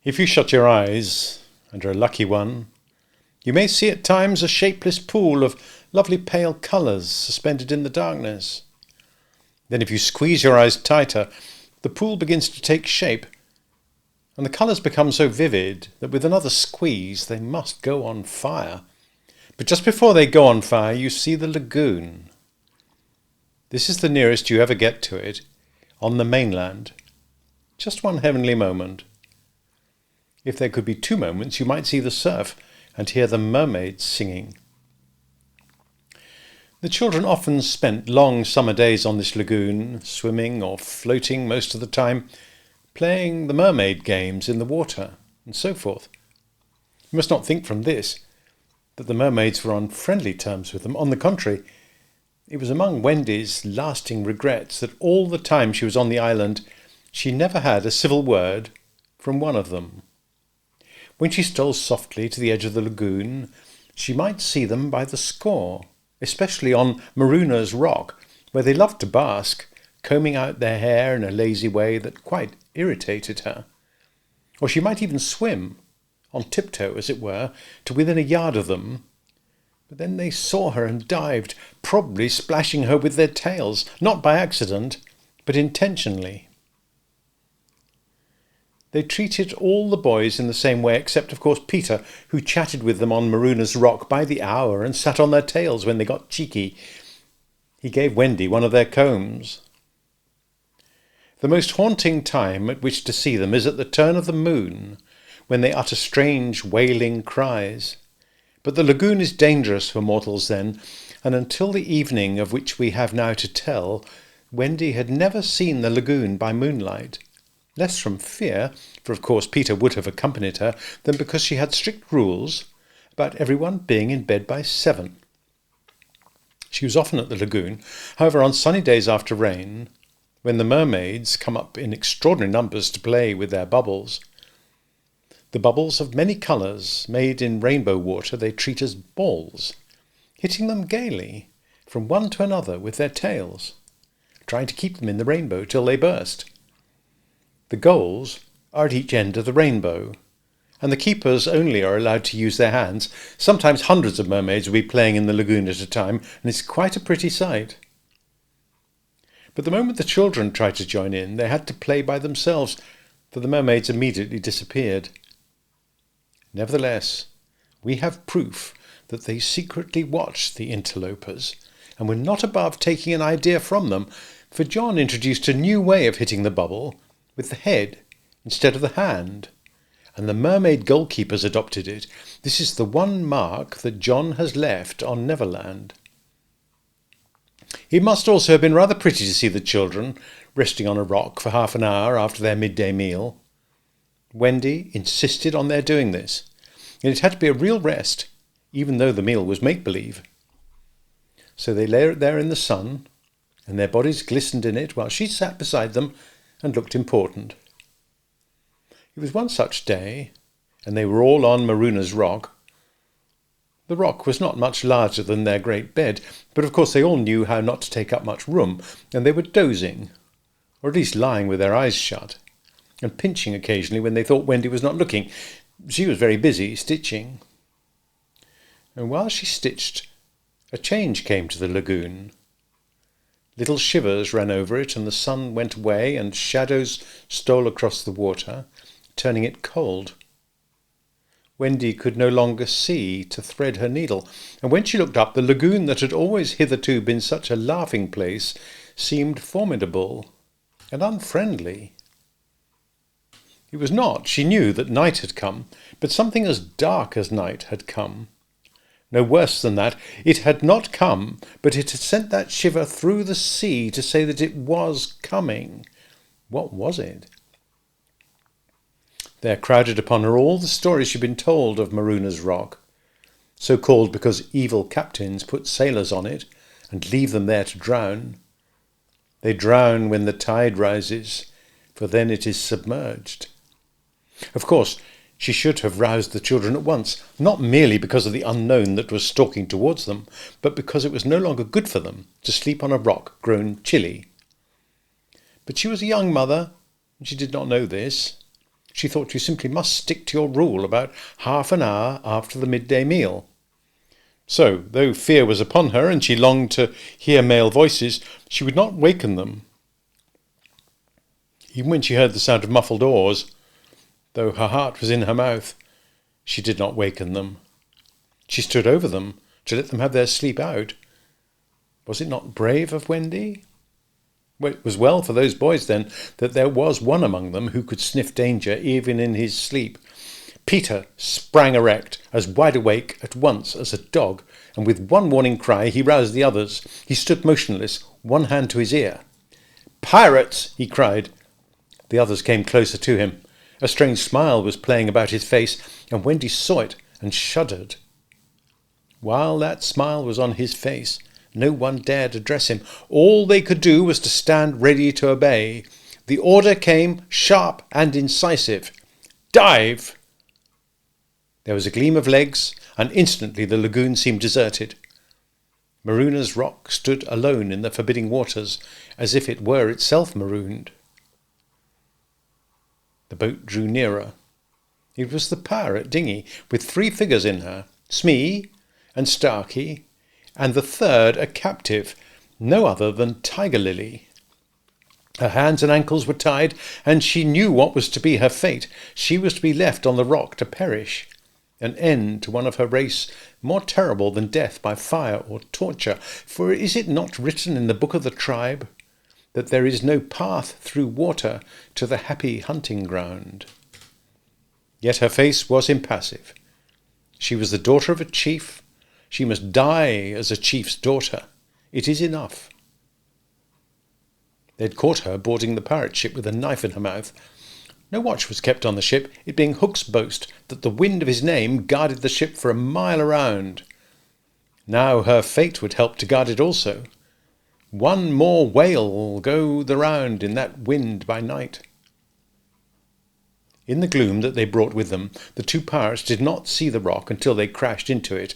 If you shut your eyes, and are a lucky one, you may see at times a shapeless pool of lovely pale colours suspended in the darkness. Then if you squeeze your eyes tighter, the pool begins to take shape, and the colours become so vivid that with another squeeze they must go on fire. But just before they go on fire, you see the lagoon. This is the nearest you ever get to it, on the mainland. Just one heavenly moment. If there could be two moments, you might see the surf and hear the mermaids singing. The children often spent long summer days on this lagoon, swimming or floating most of the time, playing the mermaid games in the water, and so forth. You must not think from this that the mermaids were on friendly terms with them. On the contrary, it was among Wendy's lasting regrets that all the time she was on the island, she never had a civil word from one of them. When she stole softly to the edge of the lagoon, she might see them by the score, especially on Maruna's Rock, where they loved to bask, combing out their hair in a lazy way that quite irritated her. Or she might even swim, on tiptoe as it were, to within a yard of them. But then they saw her and dived, probably splashing her with their tails, not by accident, but intentionally. They treated all the boys in the same way, except, of course, Peter, who chatted with them on Maruna's Rock by the hour and sat on their tails when they got cheeky. He gave Wendy one of their combs. The most haunting time at which to see them is at the turn of the moon, when they utter strange wailing cries. But the lagoon is dangerous for mortals then, and until the evening of which we have now to tell, Wendy had never seen the lagoon by moonlight, less from fear, for of course Peter would have accompanied her, than because she had strict rules about everyone being in bed by 7. She was often at the lagoon. However, on sunny days after rain, when the mermaids come up in extraordinary numbers to play with their bubbles, the bubbles of many colours, made in rainbow water, they treat as balls, hitting them gaily from one to another with their tails, trying to keep them in the rainbow till they burst. The goals are at each end of the rainbow, and the keepers only are allowed to use their hands. Sometimes hundreds of mermaids will be playing in the lagoon at a time, and it's quite a pretty sight. But the moment the children tried to join in, they had to play by themselves, for the mermaids immediately disappeared. Nevertheless, we have proof that they secretly watched the interlopers, and were not above taking an idea from them, for John introduced a new way of hitting the bubble, with the head instead of the hand, and the mermaid goalkeepers adopted it. This is the one mark that John has left on Neverland. It must also have been rather pretty to see the children resting on a rock for half an hour after their midday meal. Wendy insisted on their doing this, and it had to be a real rest, even though the meal was make-believe. So they lay there in the sun, and their bodies glistened in it while she sat beside them and looked important. It was one such day, and they were all on Maruna's Rock. The rock was not much larger than their great bed, but of course they all knew how not to take up much room, and they were dozing, or at least lying with their eyes shut, and pinching occasionally when they thought Wendy was not looking. She was very busy stitching. And while she stitched, a change came to the lagoon. Little shivers ran over it, and the sun went away, and shadows stole across the water, turning it cold. Wendy could no longer see to thread her needle, and when she looked up, the lagoon that had always hitherto been such a laughing place seemed formidable and unfriendly. It was not, she knew, that night had come, but something as dark as night had come. No worse than that, it had not come, but it had sent that shiver through the sea to say that it was coming. What was it? There crowded upon her all the stories she'd been told of Maruna's Rock, so called because evil captains put sailors on it and leave them there to drown. They drown when the tide rises, for then it is submerged. Of course, she should have roused the children at once, not merely because of the unknown that was stalking towards them, but because it was no longer good for them to sleep on a rock grown chilly. But she was a young mother, and she did not know this. she thought you simply must stick to your rule about half an hour after the midday meal. So, though fear was upon her and she longed to hear male voices, she would not waken them. Even when she heard the sound of muffled oars, though her heart was in her mouth, she did not waken them. She stood over them to let them have their sleep out. Was it not brave of Wendy? Well, it was well for those boys, then, that there was one among them who could sniff danger even in his sleep. Peter sprang erect, as wide awake at once as a dog, and with one warning cry he roused the others. He stood motionless, one hand to his ear. "Pirates!" he cried. The others came closer to him. A strange smile was playing about his face, and Wendy saw it and shuddered. While that smile was on his face, no one dared address him. All they could do was to stand ready to obey. The order came, sharp and incisive. "Dive!" There was a gleam of legs, and instantly the lagoon seemed deserted. Marooners Rock stood alone in the forbidding waters, as if it were itself marooned. The boat drew nearer. It was the pirate dinghy, with 3 figures in her, Smee and Starkey, and the third a captive, no other than Tiger Lily. Her hands and ankles were tied, and she knew what was to be her fate. She was to be left on the rock to perish, an end to one of her race more terrible than death by fire or torture. For is it not written in the book of the tribe that there is no path through water to the happy hunting ground? Yet her face was impassive. She was the daughter of a chief. She must die as a chief's daughter. It is enough. They had caught her boarding the pirate ship with a knife in her mouth. No watch was kept on the ship, it being Hook's boast that the wind of his name guarded the ship for a mile around. Now her fate would help to guard it also. One more whale will go the round in that wind by night. In the gloom that they brought with them, the 2 pirates did not see the rock until they crashed into it.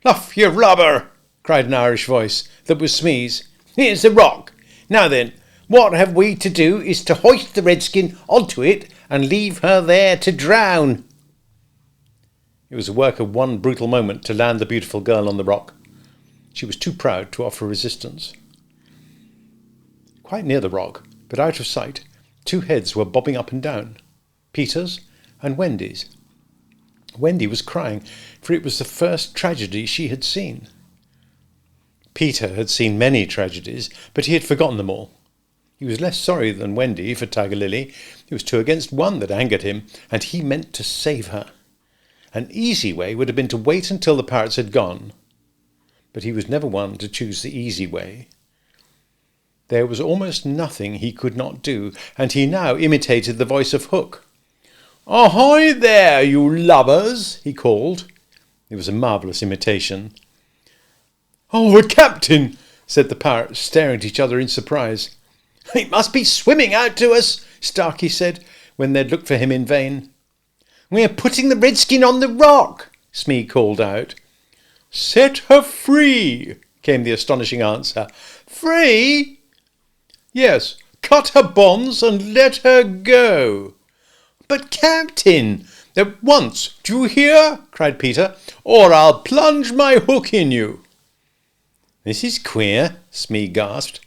"Luff, you robber!" cried an Irish voice that was Smee's. "Here's the rock. Now then, what have we to do is to hoist the redskin onto it and leave her there to drown." It was the work of one brutal moment to land the beautiful girl on the rock. She was too proud to offer resistance. Quite near the rock, but out of sight, 2 heads were bobbing up and down, Peter's and Wendy's. Wendy was crying, for it was the first tragedy she had seen. Peter had seen many tragedies, but he had forgotten them all. He was less sorry than Wendy for Tiger Lily. It was 2 against 1 that angered him, and he meant to save her. An easy way would have been to wait until the pirates had gone, but he was never one to choose the easy way. There was almost nothing he could not do, and he now imitated the voice of Hook. "Ahoy there, you lubbers!" he called. It was a marvellous imitation. "Oh, the captain!" said the pirates, staring at each other in surprise. "He must be swimming out to us," Starkey said, when they'd looked for him in vain. "We're putting the redskin on the rock," Smee called out. "Set her free," came the astonishing answer. "Free?" "Yes, cut her bonds and let her go." "But, Captain—" "At once, do you hear?" cried Peter, "or I'll plunge my hook in you." "This is queer," Smee gasped.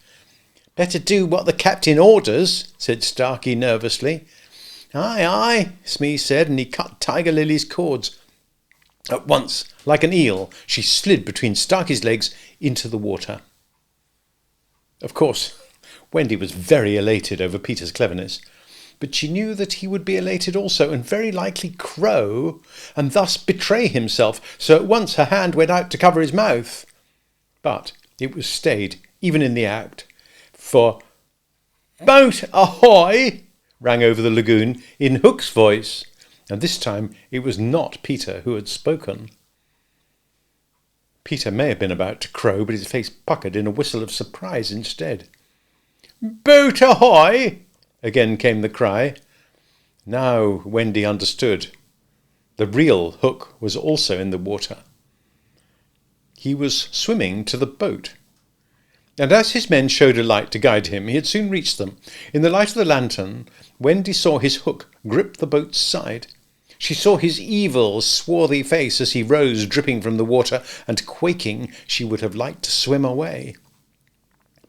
"Better do what the captain orders," said Starkey nervously. "Aye, aye," Smee said, and he cut Tiger Lily's cords. At once, like an eel, she slid between Starkey's legs into the water. Of course, Wendy was very elated over Peter's cleverness, but she knew that he would be elated also, and very likely crow, and thus betray himself, so at once her hand went out to cover his mouth. But it was stayed, even in the act, for "Boat ahoy!" rang over the lagoon in Hook's voice, and this time it was not Peter who had spoken. Peter may have been about to crow, but his face puckered in a whistle of surprise instead. "Boat ahoy!" again came the cry. Now Wendy understood. The real Hook was also in the water. He was swimming to the boat. And as his men showed a light to guide him, he had soon reached them. In the light of the lantern, Wendy saw his hook grip the boat's side. She saw his evil, swarthy face as he rose, dripping from the water, and quaking, she would have liked to swim away.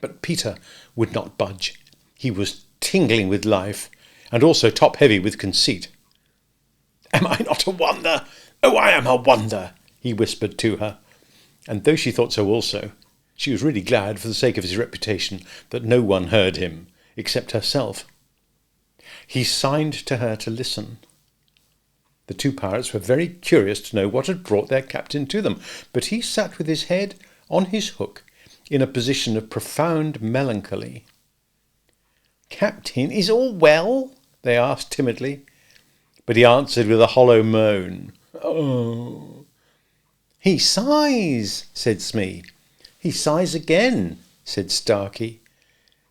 But Peter would not budge. He was tingling with life, and also top-heavy with conceit. "Am I not a wonder? Oh, I am a wonder," he whispered to her. And though she thought so also, she was really glad, for the sake of his reputation, that no one heard him, except herself. He signed to her to listen. The two pirates were very curious to know what had brought their captain to them, but he sat with his head on his hook in a position of profound melancholy. "Captain, is all well?" they asked timidly, but he answered with a hollow moan. "Oh." "He sighs," said Smee. "He sighs again," said Starkey.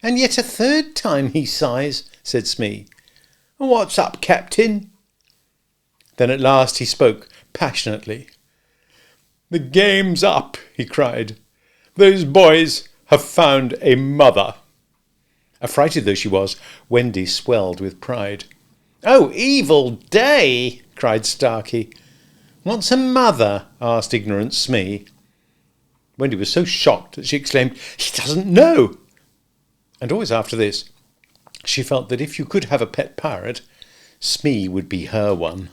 "And yet a third time he sighs," said Smee. "What's up, Captain?" Then at last he spoke passionately. "The game's up," he cried. "Those boys have found a mother." Affrighted though she was, Wendy swelled with pride. "Oh, evil day!" cried Starkey. "What's a mother?" asked ignorant Smee. Wendy was so shocked that she exclaimed, "He doesn't know!" And always after this, she felt that if you could have a pet pirate, Smee would be her one.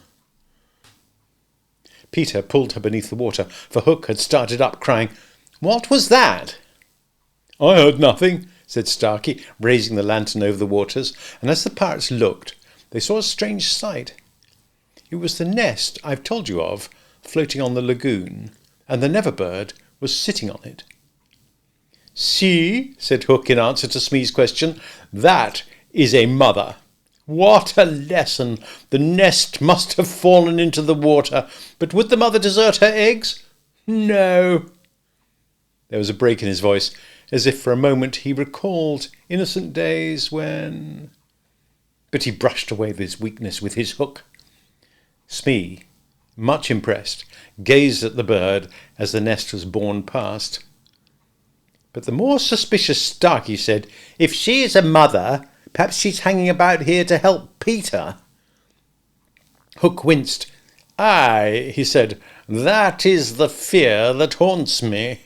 Peter pulled her beneath the water, for Hook had started up, crying, "What was that?" "I heard nothing," said Starkey, raising the lantern over the waters, and as the pirates looked, they saw a strange sight. It was the nest I've told you of, floating on the lagoon, and the Neverbird was sitting on it. "See," said Hook in answer to Smee's question, "that is a mother. What a lesson! The nest must have fallen into the water, but would the mother desert her eggs? No." There was a break in his voice, as if for a moment he recalled innocent days when... But he brushed away this weakness with his hook. Smee, much impressed, gazed at the bird as the nest was borne past. But the more suspicious Starkey said, "If she is a mother, perhaps she's hanging about here to help Peter." Hook winced. "Aye," he said, "that is the fear that haunts me."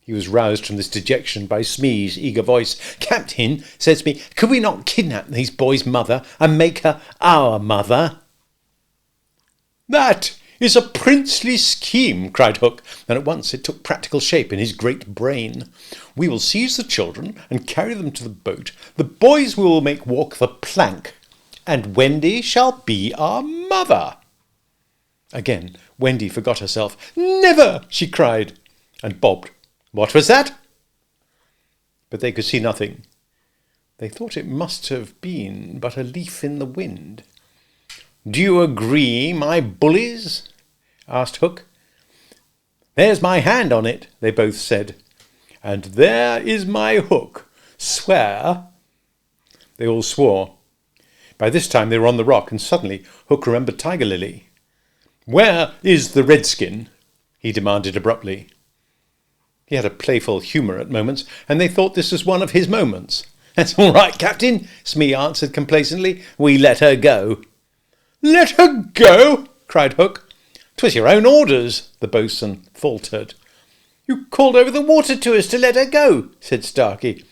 He was roused from this dejection by Smee's eager voice. "Captain," said Smee, "could we not kidnap these boys' mother and make her our mother?" "That is a princely scheme," cried Hook, and at once it took practical shape in his great brain. "We will seize the children and carry them to the boat. The boys we will make walk the plank, and Wendy shall be our mother." Again Wendy forgot herself. "Never!" she cried, and bobbed. "What was that?" But they could see nothing. They thought it must have been but a leaf in the wind. "Do you agree, my bullies?" asked Hook. "There's my hand on it," they both said. "And there is my hook. Swear." They all swore. By this time they were on the rock, and suddenly Hook remembered Tiger Lily. "Where is the redskin?" he demanded abruptly. He had a playful humour at moments, and they thought this was one of his moments. "That's all right, Captain," Smee answered complacently. "We let her go." "Let her go?" cried Hook. "'Twas your own orders," the boatswain faltered. "You called over the water to us to let her go," said Starkey.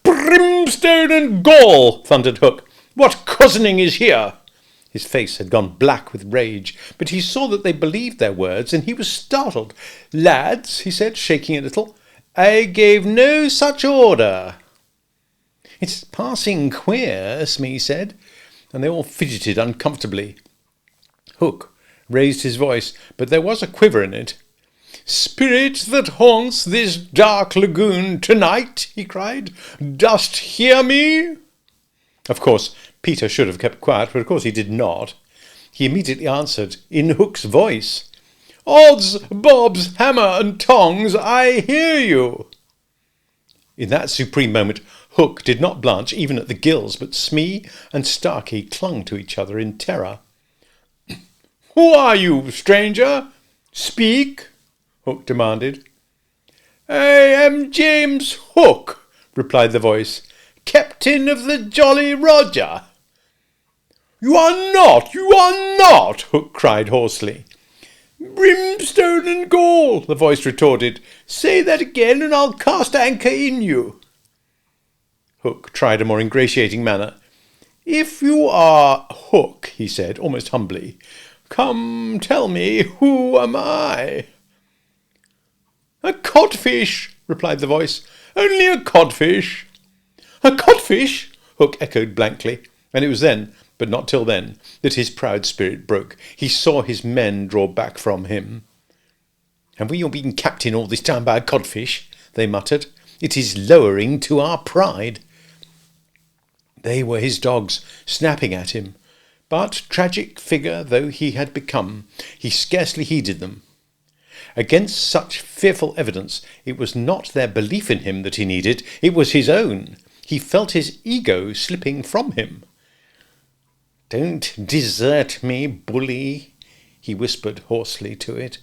"Brimstone and gall!" thundered Hook. "What cozening is here?" His face had gone black with rage, but he saw that they believed their words, and he was startled. "Lads," he said, shaking a little, "I gave no such order." "It's passing queer," Smee said, and they all fidgeted uncomfortably. Hook raised his voice, but there was a quiver in it. "Spirit that haunts this dark lagoon tonight," he cried, "dost hear me?" Of course, Peter should have kept quiet, but of course he did not. He immediately answered, in Hook's voice, "Odds, bobs, hammer and tongs, I hear you." In that supreme moment, Hook did not blanch even at the gills, but Smee and Starkey clung to each other in terror. "Who are you, stranger? Speak," Hook demanded. am James Hook, replied the voice, Captain of the Jolly Roger. You are not, Hook cried hoarsely. Brimstone and gall, the voice retorted. Say that again and I'll cast anchor in you. Hook tried a more ingratiating manner. If you are Hook, he said, almost humbly, come tell me, who am I? A codfish, replied the voice. Only a codfish. A codfish? Hook echoed blankly, and it was then, but not till then, that his proud spirit broke. He saw his men draw back from him. Have we all been captain all this time by a codfish? They muttered. It is lowering to our pride. They were his dogs, snapping at him. But, tragic figure though he had become, he scarcely heeded them. Against such fearful evidence, it was not their belief in him that he needed, it was his own. He felt his ego slipping from him. Don't desert me, bully, he whispered hoarsely to it.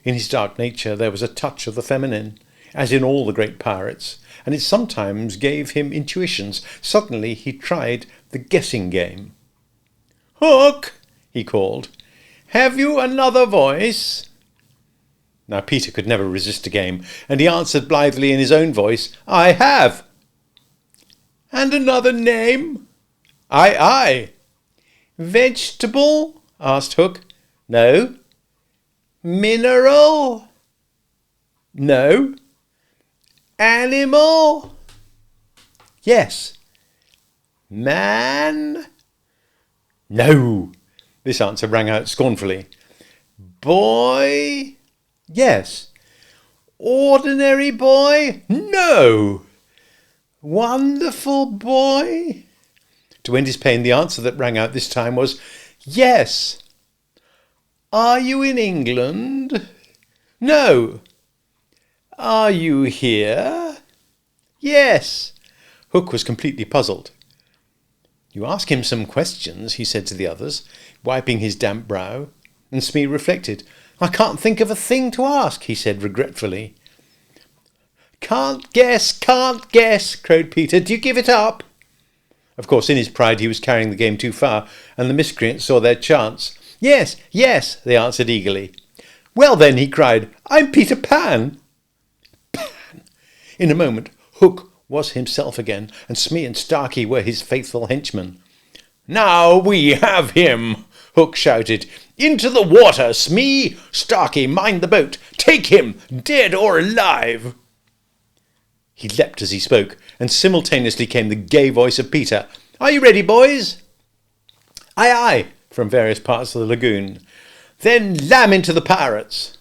In his dark nature there was a touch of the feminine, as in all the great pirates, and it sometimes gave him intuitions. Suddenly he tried the guessing game. Hook, he called, have you another voice? Now Peter could never resist a game, and he answered blithely in his own voice, I have. And another name? Aye. Vegetable? asked Hook. No. Mineral? No. Animal? Yes. Man? No. This answer rang out scornfully. Boy? Yes. Ordinary boy? No. Wonderful boy? To end his pain, the answer that rang out this time was, yes. Are you in England? No. Are you here? Yes. Hook was completely puzzled. You ask him some questions, he said to the others, wiping his damp brow, and Smee reflected. I can't think of a thing to ask, he said regretfully. Can't guess, crowed Peter. Do you give it up? Of course, in his pride he was carrying the game too far, and the miscreants saw their chance. Yes, they answered eagerly. Well then, he cried, I'm Peter Pan. Pan! In a moment, Hook was himself again, and Smee and Starkey were his faithful henchmen. Now we have him, Hook shouted. Into the water, Smee! Starkey, mind the boat! Take him, dead or alive! He leapt as he spoke, and simultaneously came the gay voice of Peter. Are you ready, boys? Aye, from various parts of the lagoon. Then lam into the pirates!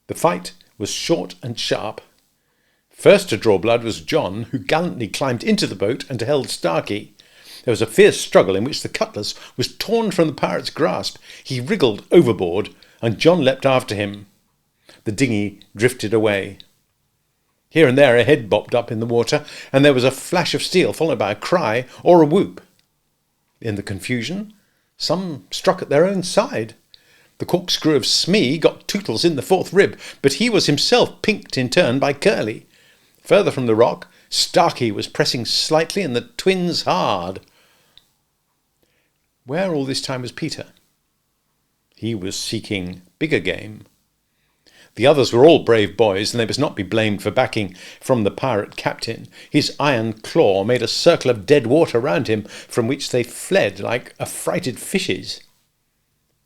The fight was short and sharp. First to draw blood was John, who gallantly climbed into the boat and held Starkey. There was a fierce struggle in which the cutlass was torn from the pirate's grasp. He wriggled overboard, and John leapt after him. The dinghy drifted away. Here and there a head bobbed up in the water, and there was a flash of steel followed by a cry or a whoop. In the confusion, some struck at their own side. The corkscrew of Smee got Tootles in the fourth rib, but he was himself pinked in turn by Curly. Further from the rock, Starkey was pressing slightly and the twins hard. Where all this time was Peter? He was seeking bigger game. The others were all brave boys, and they must not be blamed for backing from the pirate captain. His iron claw made a circle of dead water round him, from which they fled like affrighted fishes.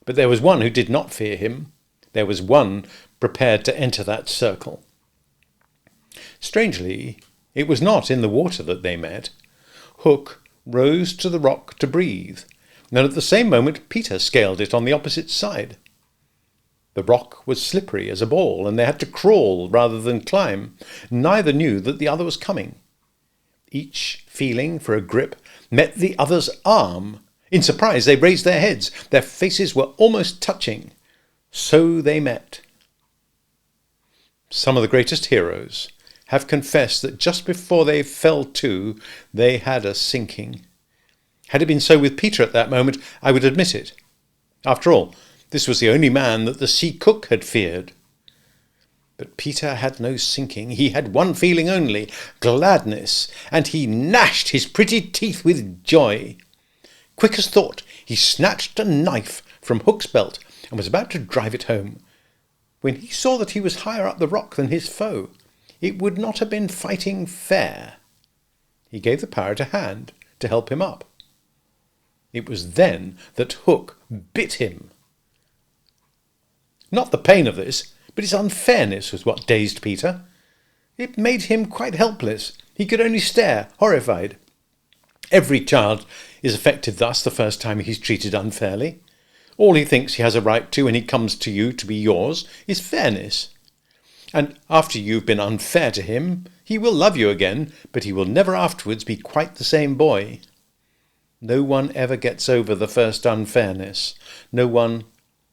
But there was one who did not fear him. There was one prepared to enter that circle. Strangely, it was not in the water that they met. Hook rose to the rock to breathe, and at the same moment Peter scaled it on the opposite side. The rock was slippery as a ball, and they had to crawl rather than climb. Neither knew that the other was coming. Each, feeling for a grip, met the other's arm. In surprise, they raised their heads. Their faces were almost touching. So they met. Some of the greatest heroes have confessed that just before they fell to, they had a sinking. Had it been so with Peter at that moment, I would admit it. After all, this was the only man that the sea cook had feared. But Peter had no sinking. He had one feeling only, gladness, and he gnashed his pretty teeth with joy. Quick as thought, he snatched a knife from Hook's belt and was about to drive it home, when he saw that he was higher up the rock than his foe. It would not have been fighting fair. He gave the parrot a hand to help him up. It was then that Hook bit him. Not the pain of this, but its unfairness was what dazed Peter. It made him quite helpless. He could only stare, horrified. Every child is affected thus the first time he's treated unfairly. All he thinks he has a right to when he comes to you to be yours is fairness. And after you've been unfair to him, he will love you again, but he will never afterwards be quite the same boy. No one ever gets over the first unfairness. No one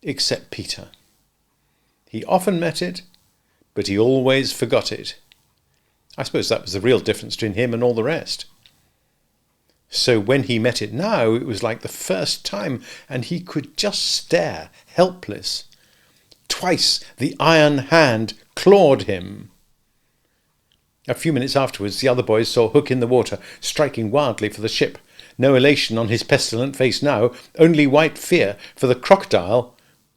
except Peter. He often met it, but he always forgot it. I suppose that was the real difference between him and all the rest. So when he met it now, it was like the first time, and he could just stare, helpless. Twice the iron hand clawed him. A few minutes afterwards, the other boys saw Hook in the water, striking wildly for the ship. No elation on his pestilent face now, only white fear, for the crocodile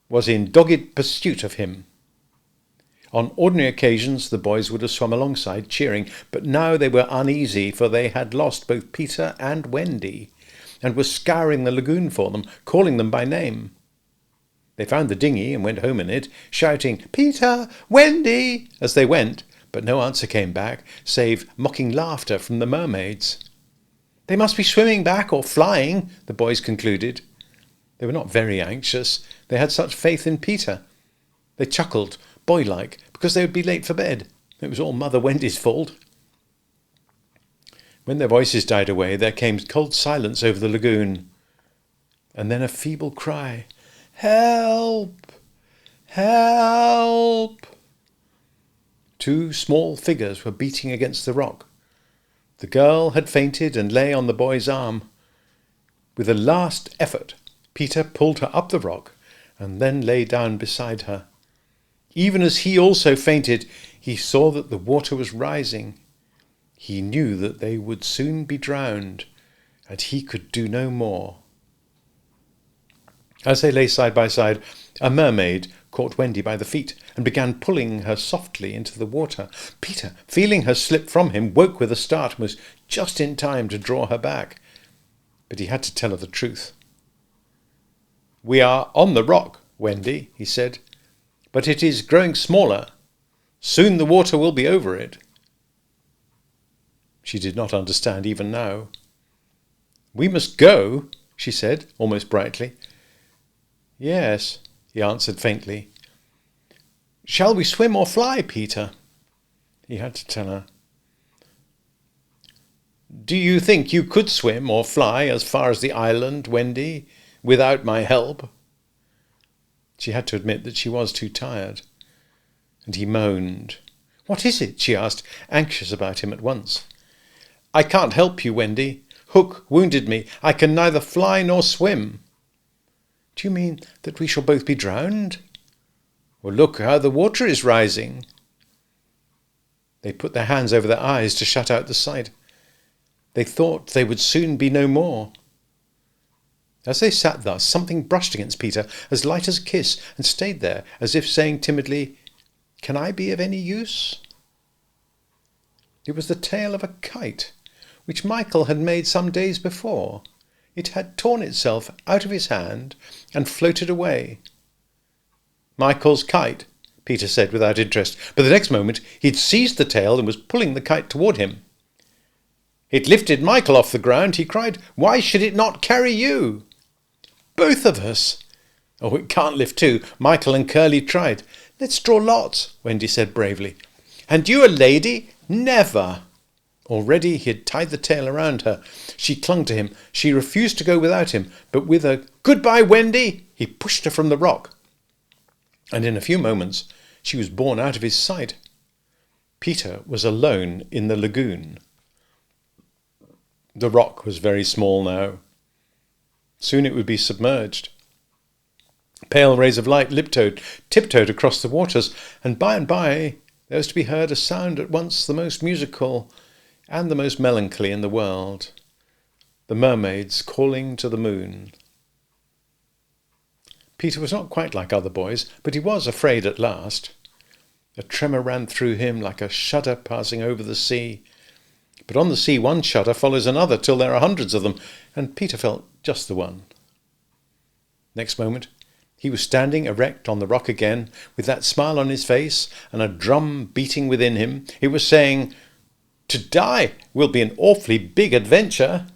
was in dogged pursuit of him. On ordinary occasions the boys would have swum alongside, cheering, but now they were uneasy, for they had lost both Peter and Wendy, and were scouring the lagoon for them, calling them by name. They found the dinghy and went home in it, shouting, "Peter! Wendy!" as they went, but no answer came back, save mocking laughter from the mermaids. They must be swimming back or flying, the boys concluded. They were not very anxious. They had such faith in Peter. They chuckled, boy-like, because they would be late for bed. It was all Mother Wendy's fault. When their voices died away, there came cold silence over the lagoon, and then a feeble cry, "Help! Help!" Two small figures were beating against the rock. The girl had fainted and lay on the boy's arm. With a last effort, Peter pulled her up the rock and then lay down beside her. Even as he also fainted, he saw that the water was rising. He knew that they would soon be drowned, and he could do no more. As they lay side by side, a mermaid caught Wendy by the feet and began pulling her softly into the water. Peter, feeling her slip from him, woke with a start and was just in time to draw her back. But he had to tell her the truth. "We are on the rock, Wendy," he said, "but it is growing smaller. Soon the water will be over it." She did not understand even now. "We must go," she said, almost brightly. "Yes," he answered faintly. "Shall we swim or fly, Peter?" He had to tell her. "Do you think you could swim or fly as far as the island, Wendy, without my help?" She had to admit that she was too tired. And he moaned. "What is it?" she asked, anxious about him at once. "I can't help you, Wendy. Hook wounded me. I can neither fly nor swim." "Do you mean that we shall both be drowned?" "Well, look how the water is rising." They put their hands over their eyes to shut out the sight. They thought they would soon be no more. As they sat thus, something brushed against Peter, as light as a kiss, and stayed there, as if saying timidly, "Can I be of any use?" It was the tail of a kite, which Michael had made some days before. It had torn itself out of his hand and floated away. "Michael's kite," Peter said without interest, but the next moment he'd seized the tail and was pulling the kite toward him. "It lifted Michael off the ground," he cried. "Why should it not carry you?" "Both of us." "Oh, it can't lift two. Michael and Curly tried." "Let's draw lots," Wendy said bravely. "And you a lady? Never." Already he had tied the tail around her. She clung to him. She refused to go without him, but with a "Goodbye, Wendy," he pushed her from the rock. And in a few moments she was borne out of his sight. Peter was alone in the lagoon. The rock was very small now. Soon it would be submerged. Pale rays of light tiptoed across the waters, and by there was to be heard a sound at once the most musical and the most melancholy in the world, the mermaids calling to the moon. Peter was not quite like other boys, but he was afraid at last. A tremor ran through him like a shudder passing over the sea. But on the sea one shudder follows another till there are hundreds of them, and Peter felt just the one. Next moment he was standing erect on the rock again, with that smile on his face and a drum beating within him. It was saying, "To die will be an awfully big adventure."